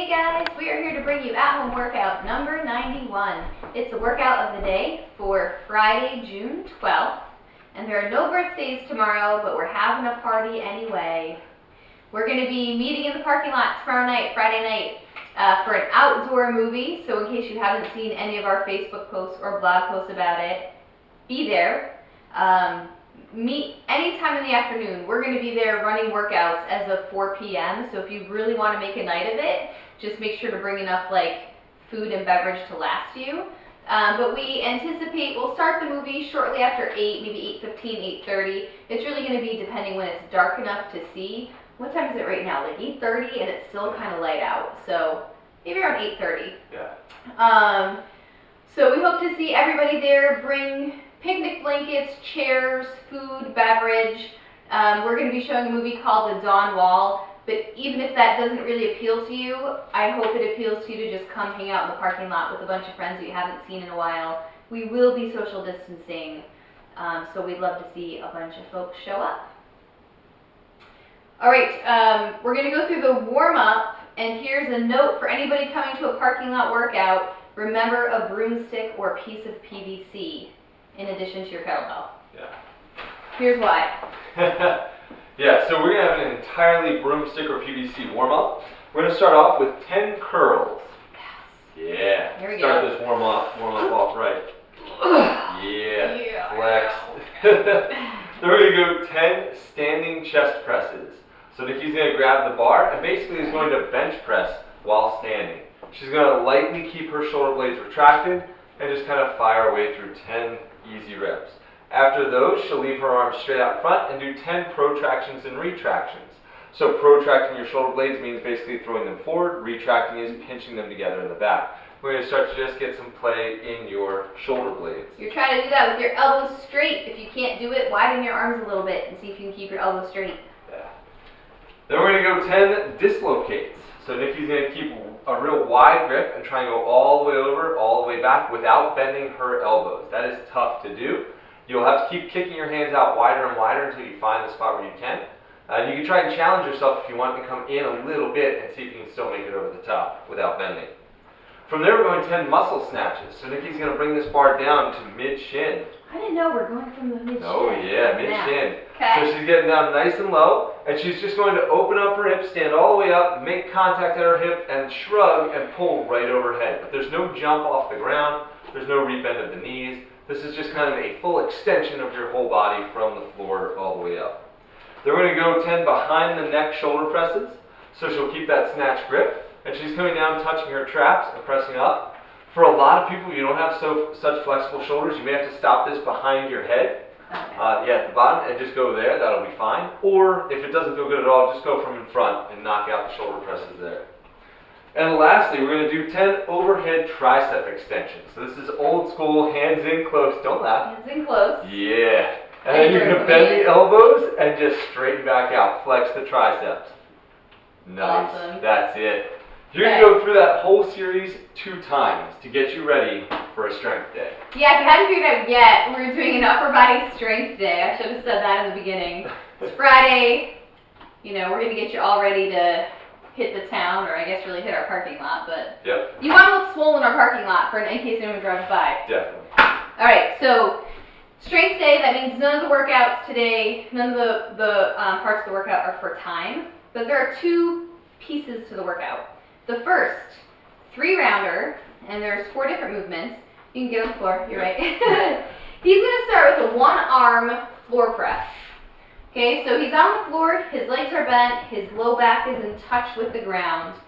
Hey guys, we are here to bring you at-home workout number 91. It's the workout of the day for Friday, June 12th. And there are no birthdays tomorrow, but we're having a party anyway. We're going to be meeting in the parking lot tomorrow night, Friday night, for an outdoor movie. So in case you haven't seen any of our Facebook posts or blog posts about it, be there. Meet anytime in the afternoon. We're going to be there running workouts as of 4 p.m. So if you really want to make a night of it, just make sure to bring enough food and beverage to last you. But we anticipate we'll start the movie shortly after 8, maybe 8:15, 8:30. It's really going to be depending when it's dark enough to see. What time is it right now? Like 8:30, and it's still kind of light out. So maybe around 8:30. Yeah. So we hope to see everybody there. Bring picnic blankets, chairs, food, beverage. We're going to be showing a movie called The Dawn Wall, but even if that doesn't really appeal to you, I hope it appeals to you to just come hang out in the parking lot with a bunch of friends that you haven't seen in a while. We will be social distancing, so we'd love to see a bunch of folks show up. All right, we're going to go through the warm-up, and here's a note for anybody coming to a parking lot workout. Remember a broomstick or a piece of PVC in addition to your kettlebell. Yeah. Here's why. Yeah, so we're going to have an entirely broomstick or PVC warm-up. We're going to start off with 10 curls. Yes. Yeah. Here we start go. this warm-up off right. Yeah. Flex. Then we're going to go 10 standing chest presses. So Nikki's going to grab the bar and basically is going to bench press while standing. She's going to lightly keep her shoulder blades retracted and just kind of fire away through 10 easy reps. After those, she'll leave her arms straight out front and do 10 protractions and retractions. So protracting your shoulder blades means basically throwing them forward. Retracting is pinching them together in the back. We're going to start to just get some play in your shoulder blades. You're trying to do that with your elbows straight. If you can't do it, widen your arms a little bit and see if you can keep your elbows straight. Yeah. Then we're going to go 10 dislocates. So Nikki's going to keep a real wide grip and try and go all the way over, all the way back without bending her elbows. That is tough to do. You'll have to keep kicking your hands out wider and wider until you find the spot where you can. You can try and challenge yourself if you want to come in a little bit and see if you can still make it over the top without bending. From there, we're going 10 muscle snatches. So Nikki's going to bring this bar down to mid-shin. I didn't know we're going from the mid-shin. Oh yeah, mid-shin. Okay. So she's getting down nice and low, and she's just going to open up her hip, stand all the way up, make contact at her hip, and shrug and pull right overhead. But there's no jump off the ground. There's no rebend of the knees. This is just kind of a full extension of your whole body from the floor all the way up. Then we're going to go 10 behind the neck shoulder presses. So she'll keep that snatch grip, and she's coming down, touching her traps and pressing up. For a lot of people, you don't have such flexible shoulders. You may have to stop this behind your head. Okay. At the bottom, and just go there. That'll be fine. Or if it doesn't feel good at all, just go from in front and knock out the shoulder presses there. And lastly, we're going to do 10 overhead tricep extensions. So this is old school, hands in close. Don't laugh. Hands in close. Yeah. And then you're going to bend the elbows and just straighten back out. Flex the triceps. Nice. Awesome. That's it. You're going to go through that whole series 2 times to get you ready for a strength day. Yeah, if you hadn't figured out yet, we're doing an upper body strength day. I should have said that in the beginning. It's Friday. You know, we're going to get you all ready to hit the town, or I guess really hit our parking lot. But Yep. you want to look swollen in our parking lot in case anyone drives by. Definitely. All right, so strength day, that means none of the workouts today, none of the parts of the workout are for time. But there are 2 pieces to the workout. The first, 3-rounder, and there's 4 different movements. You can get on the floor, you're right. He's going to start with a 1-arm floor press. Okay, so he's on the floor, his legs are bent, his low back is in touch with the ground.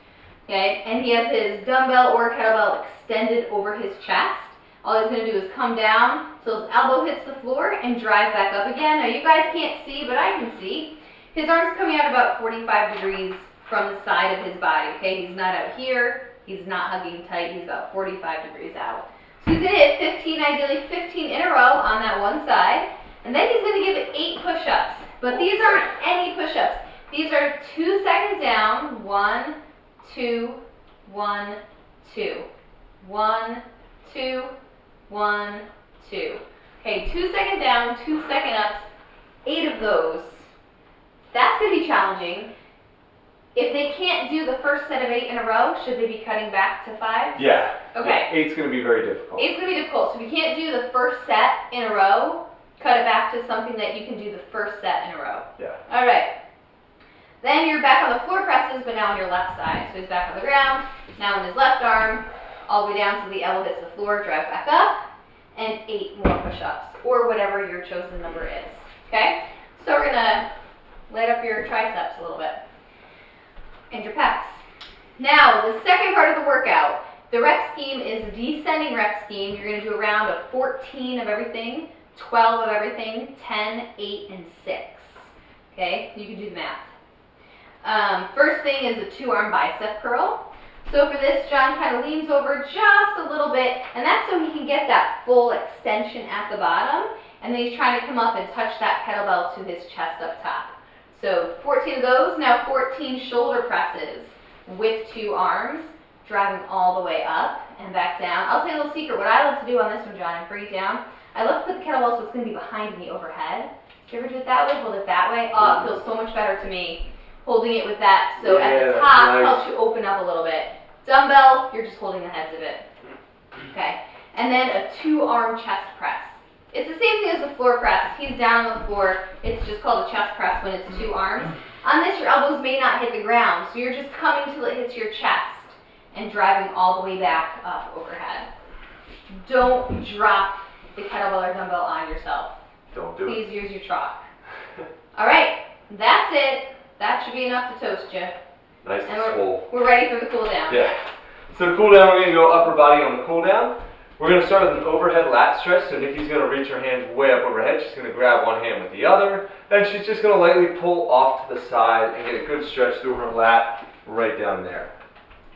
Okay, and he has his dumbbell or kettlebell extended over his chest. All he's going to do is come down till his elbow hits the floor and drive back up again. Now you guys can't see, but I can see. His arm's coming out about 45 degrees from the side of his body. Okay, he's not out here, he's not hugging tight, he's about 45 degrees out. So he's going to hit 15, ideally 15 in a row on that one side, and then he's going to give it 8 push-ups. But these aren't any push-ups. These are 2 seconds down, 1, 2, 1, 2. 1, 2, 1, 2. Okay, 2 second down, 2 second ups, 8 of those. That's going to be challenging. If they can't do the first set of 8 in a row, should they be cutting back to 5? Yeah. Okay. Yeah, 8's going to be very difficult. 8's going to be difficult. So if you can't do the first set in a row, cut it back to something that you can do the first set in a row. Yeah. All right. Then you're back on the floor presses, but now on your left side. So he's back on the ground. Now on his left arm, all the way down till the elbow hits the floor, drive back up, and 8 more push-ups, or whatever your chosen number is. Okay? So we're gonna light up your triceps a little bit, and your pecs. Now, the second part of the workout, the rep scheme is a descending rep scheme. You're gonna do a round of 14 of everything, 12 of everything, 10, 8, and 6. Okay? You can do the math. First thing is a 2-arm bicep curl. So for this, John kind of leans over just a little bit, and that's so he can get that full extension at the bottom, and then he's trying to come up and touch that kettlebell to his chest up top. So 14 of those, now 14 shoulder presses with 2 arms, driving all the way up and back down. I'll tell you a little secret, what I love to do on this one, John, and bring it down, I love to put the kettlebell so it's going to be behind me overhead. Do you ever do it that way? Hold it that way? Oh, it feels so much better to me. Holding it with that, so at the top nice. helps you open up a little bit. Dumbbell, you're just holding the heads of it. Okay, and then a 2-arm chest press. It's the same thing as the floor press. He's down on the floor. It's just called a chest press when it's 2 arms. On this, your elbows may not hit the ground, so you're just coming till it hits your chest and driving all the way back up overhead. Don't drop the kettlebell or dumbbell on yourself. Don't do it. Please use your chalk. All right, that's it. That should be enough to toast you. Nice And and swole. we're ready for the cool down. Yeah. So the cool down, we're going to go upper body on the cool down. We're going to start with an overhead lat stretch. So Nikki's going to reach her hands way up overhead. She's going to grab one hand with the other. Then she's just going to lightly pull off to the side and get a good stretch through her lat right down there.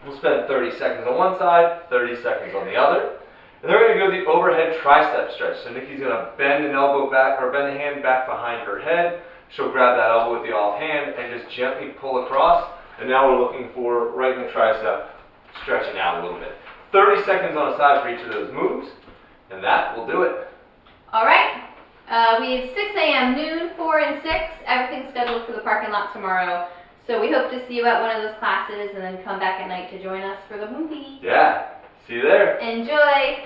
We'll spend 30 seconds on one side, 30 seconds on the other. And then we're going to go the overhead tricep stretch. So Nikki's going to bend an elbow back, or bend a hand back behind her head. She'll grab that elbow with the off hand and just gently pull across. And now we're looking for right in the tricep, stretching out a little bit. 30 seconds on a side for each of those moves, and that will do it. All right. We have 6 a.m., noon, 4, and 6. Everything's scheduled for the parking lot tomorrow. So we hope to see you at one of those classes and then come back at night to join us for the movie. Yeah. See you there. Enjoy.